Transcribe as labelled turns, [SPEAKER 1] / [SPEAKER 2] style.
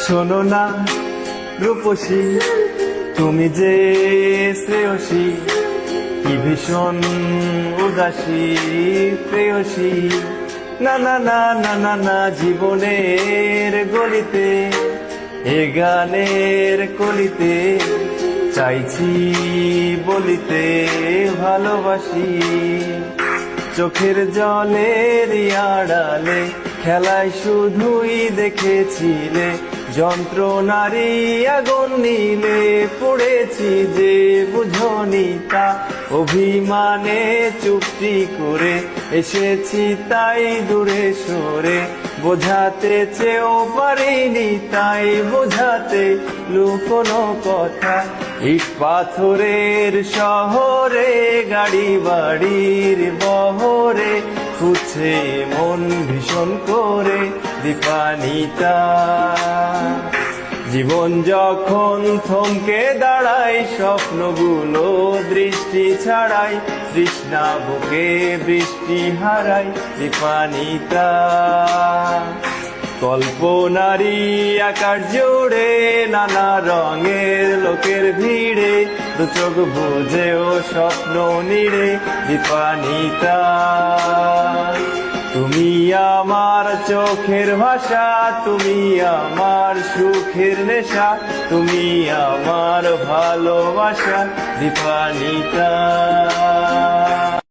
[SPEAKER 1] শোনো না রূপসী, তুমি যে শ্রেয়সী, কি ভীষণ উদাসী প্রেয়সী। না না না না না না, জীবনের গলিতে এ গানের কলিতে চাইছি বলিতে ভালোবাসি। চোখের জলের আড়ালে খেলায় শুধুই দেখেছিলে যন্ত্রণারী আগুন নীলে পড়েছি যে বুঝনি তা। অভিমানে চুপটি করে এসেছি তাই দূরে সরে, বোঝাতে চেয়েও পারিনি তাই বোঝাতে লুকোনো কথা। ইট পাথরের শহরে গাড়ি বাড়ির বহরে খুঁজছে মন ভীষণ করে দীপানিতা। জীবন যখন থমকে দাঁড়ায় স্বপ্নগুলো দৃষ্টি ছাড়াই, তৃষ্ণা বুকে বৃষ্টি হারাই দীপানিতা। কল্পনারী আকাশ জুড়ে নানা রঙের লোকের ভিড়ে, দু চোখ বুঝেও স্বপ্ন নিড়ে দীপানিতা। তুমি আমার চোখের ভাষা, তুমি আমার সুখের নেশা, তুমি আমার ভালোবাসা দীপানিতা।